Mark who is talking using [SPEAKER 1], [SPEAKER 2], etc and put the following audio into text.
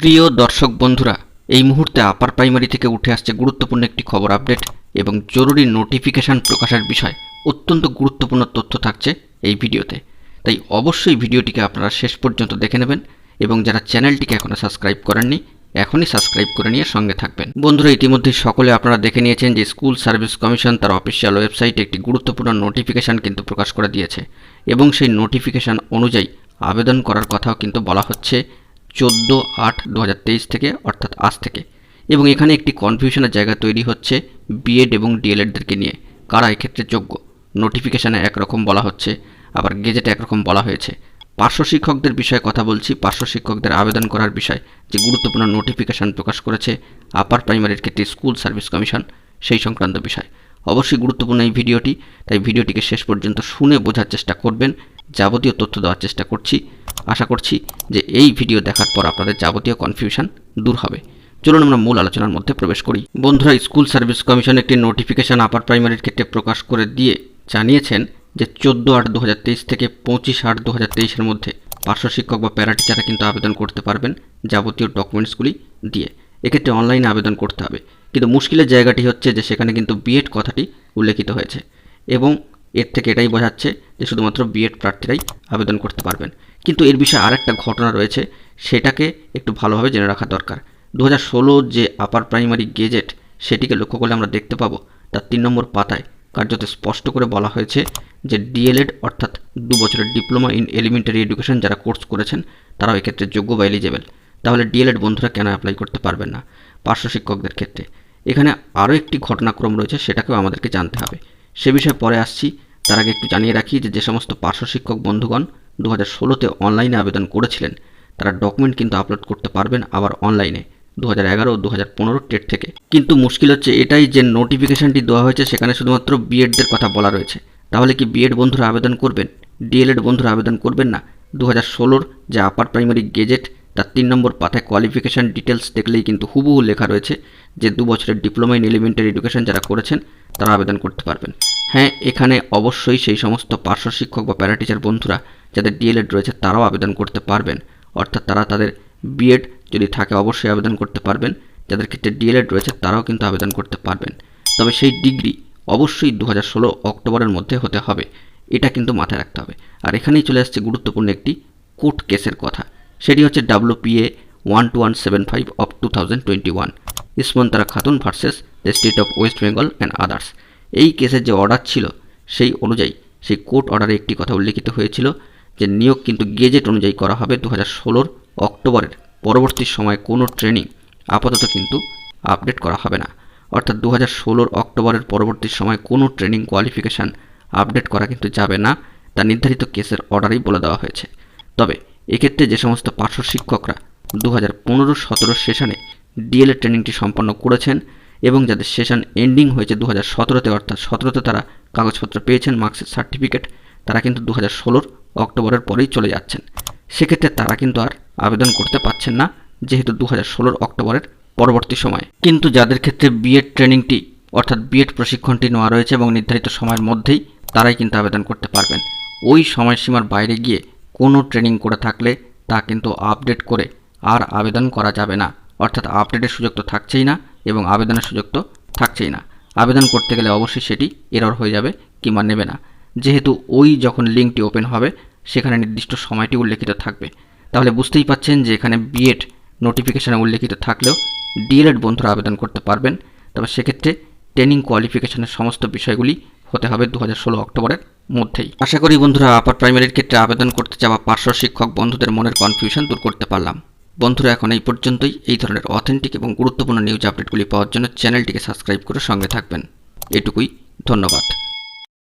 [SPEAKER 1] প্রিয় দর্শক বন্ধুরা, এই মুহূর্তে আপার প্রাইমারি থেকে উঠে আসছে গুরুত্বপূর্ণ একটি খবর আপডেট এবং জরুরি নোটিফিকেশন প্রকাশের বিষয় অত্যন্ত গুরুত্বপূর্ণ তথ্য থাকছে এই ভিডিওতে। তাই অবশ্যই ভিডিওটিকে আপনারা শেষ পর্যন্ত দেখে নেবেন এবং যারা চ্যানেলটিকে এখনও সাবস্ক্রাইব করেননি এখনই সাবস্ক্রাইব করে নিয়ে সঙ্গে থাকবেন। বন্ধুরা, ইতিমধ্যে সকলে আপনারা দেখে নিয়েছেন যে স্কুল সার্ভিস কমিশন তার অফিসিয়াল ওয়েবসাইটে একটি গুরুত্বপূর্ণ নোটিফিকেশান কিন্তু প্রকাশ করে দিয়েছে এবং সেই নোটিফিকেশান অনুযায়ী আবেদন করার কথাও কিন্তু বলা হচ্ছে 14/8/2023 থেকে, অর্থাৎ আজ থেকে। এবং এখানে একটি কনফিউশনের জায়গা তৈরি হচ্ছে বিএড এবং ডিএলএডদেরকে নিয়ে, কারা এক্ষেত্রে যোগ্য। নোটিফিকেশানে একরকম বলা হচ্ছে, আবার গেজেটে একরকম বলা হয়েছে। পার্শ্ব শিক্ষকদের বিষয়ে কথা বলছি। পার্শ্ব শিক্ষকদের আবেদন করার বিষয় যে গুরুত্বপূর্ণ নোটিফিকেশান প্রকাশ করেছে আপার প্রাইমারির ক্ষেত্রে স্কুল সার্ভিস কমিশন, সেই সংক্রান্ত বিষয় অবশ্যই গুরুত্বপূর্ণ এই ভিডিওটি। তাই ভিডিওটিকে শেষ পর্যন্ত শুনে বোঝার চেষ্টা করবেন। যাবতীয় তথ্য দেওয়ার চেষ্টা করছি। আশা করছি যে এই ভিডিও দেখার পর আপনাদের যাবতীয় কনফিউশন দূর হবে। চলুন আমরা মূল আলোচনার মধ্যে প্রবেশ করি। বন্ধুরা, স্কুল সার্ভিস কমিশন একটি নোটিফিকেশান আপার প্রাইমারির ক্ষেত্রে প্রকাশ করে দিয়ে জানিয়েছেন যে 14/8/2023 থেকে 25/8/2023-এর মধ্যে পার্শ্ব শিক্ষক বা প্যারা টিচাররা কিন্তু আবেদন করতে পারবেন যাবতীয় ডকুমেন্টসগুলি দিয়ে। এক্ষেত্রে অনলাইনে আবেদন করতে হবে, কিন্তু মুশকিলের জায়গাটি হচ্ছে যে সেখানে কিন্তু বিএড কথাটি উল্লেখিত হয়েছে এবং এর থেকে এটাই বোঝাচ্ছে যে শুধুমাত্র বিএড প্রার্থীরাই আবেদন করতে পারবেন। কিন্তু এর বিষয়ে আরেকটা ঘটনা রয়েছে, সেটাকে একটু ভালোভাবে জেনে রাখা দরকার। 2016 যে আপার প্রাইমারি গেজেট, সেটিকে লক্ষ্য করলে আমরা দেখতে পাবো তার 3 নম্বর পাতায় কার্যত স্পষ্ট করে বলা হয়েছে যে ডিএলএড অর্থাৎ 2 বছরের ডিপ্লোমা ইন এলিমেন্টারি এডুকেশন যারা কোর্স করেছেন তারাও এক্ষেত্রে যোগ্য বা এলিজেবল। তাহলে ডিএলএড বন্ধুরা কেন অ্যাপ্লাই করতে পারবেন না পার্শ্ব শিক্ষকদের ক্ষেত্রে? এখানে আরও একটি ঘটনাক্রম রয়েছে, সেটাকেও আমাদেরকে জানতে হবে। সে বিষয়ে পরে আসছি। তার আগে একটু জানিয়ে রাখি যে সমস্ত পার্শ্ব শিক্ষক বন্ধুগণ 2016-তে অনলাইনে আবেদন করেছিলেন তারা ডকুমেন্ট কিন্তু আপলোড করতে পারবেন আবার অনলাইনে 2011 ও 2015 টেট থেকে। কিন্তু মুশকিল হচ্ছে এটাই যে নোটিফিকেশানটি দেওয়া হয়েছে সেখানে শুধুমাত্র বিএডদের কথা বলা রয়েছে। তাহলে কি বিএড বন্ধুরা আবেদন করবেন, ডিএলএড বন্ধুরা আবেদন করবেন না? 2016 যে আপার প্রাইমারি গেজেট তার 3 নম্বর পাতায় কোয়ালিফিকেশান ডিটেলস দেখলেই কিন্তু হুবহু লেখা রয়েছে যে 2 বছরের ডিপ্লোমা ইন এলিমেন্টারি এডুকেশন যারা করেছেন তারা আবেদন করতে পারবেন। হ্যাঁ, এখানে অবশ্যই সেই সমস্ত পার্শ্ব শিক্ষক বা প্যারা টিচার বন্ধুরা যাদের ডিএলএড রয়েছে তারাও আবেদন করতে পারবেন, অর্থাৎ তারা তাদের বিএড যদি থাকে অবশ্যই আবেদন করতে পারবেন। যাদের ক্ষেত্রে ডিএলএড রয়েছে তারাও কিন্তু আবেদন করতে পারবেন, তবে সেই ডিগ্রি অবশ্যই 2016 অক্টোবরের মধ্যে হতে হবে, এটা কিন্তু মাথায় রাখতে হবে। আর এখানেই চলে আসছে গুরুত্বপূর্ণ একটি কোর্ট কেসের কথা, সেটি হচ্ছে WPA 12175 of 2021 Ismantara Khatun versus the state of West Bengal and others. এই কেসের যে অর্ডার ছিল সেই অনুযায়ী সেই কোর্ট অর্ডারে একটি কথা উল্লেখিত হয়েছিল যে নিয়োগ কিন্তু গেজেট অনুযায়ী করা হবে 2016 অক্টোবরের পরবর্তী সময়ে কোনো ট্রেনিং আপাতত কিন্তু আপডেট করা হবে না। অর্থাৎ 2016 অক্টোবরের পরবর্তী সময় কোনো ট্রেনিং কোয়ালিফিকেশান আপডেট করা কিন্তু যাবে না, তা নির্ধারিত কেসের অর্ডারেই বলে দেওয়া হয়েছে। তবে এক্ষেত্রে যে সমস্ত পার্শ্ব শিক্ষকরা 2015-17 সেশনে ডিএলএড ট্রেনিংটি সম্পন্ন করেছেন এবং যাদের সেশন এন্ডিং হয়েছে 2017-তে, অর্থাৎ 17-তে তারা কাগজপত্র পেয়েছেন, মার্কশিট সার্টিফিকেট, তারা কিন্তু 2016 অক্টোবরের পরেই চলে যাচ্ছেন। সেক্ষেত্রে তারা কিন্তু আর আবেদন করতে পারছেন না, যেহেতু 2016 অক্টোবরের পরবর্তী সময়। কিন্তু যাদের ক্ষেত্রে বিএড ট্রেনিংটি অর্থাৎ বিএড প্রশিক্ষণটি নেওয়া রয়েছে এবং নির্ধারিত সময়ের মধ্যেই তারাই কিন্তু আবেদন করতে পারবেন। ওই সময়সীমার বাইরে গিয়ে কোনো ট্রেনিং করে থাকলে তা কিন্তু আপডেট করে আর আবেদন করা যাবে না, অর্থাৎ আপডেটের সুযোগ তো থাকছেই না এবং আবেদনের সুযোগ তো থাকছেই না। আবেদন করতে গেলে অবশ্যই সেটি এরর হয়ে যাবে কিংবা নেবে না, যেহেতু ওই যখন লিঙ্কটি ওপেন হবে সেখানে নির্দিষ্ট সময়টি উল্লেখিত থাকবে। তাহলে বুঝতেই পাচ্ছেন যে এখানে বিএড নোটিফিকেশানে উল্লেখিত থাকলেও ডিএলএড বন্ধুরা আবেদন করতে পারবেন, তবে সেক্ষেত্রে ট্রেনিং কোয়ালিফিকেশানের সমস্ত বিষয়গুলি হতে হবে 2016 অক্টোবরের মধ্যেই। আশা করি বন্ধুরা আপার প্রাইমারির ক্ষেত্রে আবেদন করতে যাওয়া পার্শ্ব শিক্ষক বন্ধুদের মনের কনফিউশন দূর করতে পারলাম। বন্ধুরা, এখন এই পর্যন্তই। এই ধরনের অথেন্টিক এবং গুরুত্বপূর্ণ নিউজ আপডেটগুলি পাওয়ার জন্য চ্যানেলটিকে সাবস্ক্রাইব করে সঙ্গে থাকবেন। এটুকুই, ধন্যবাদ।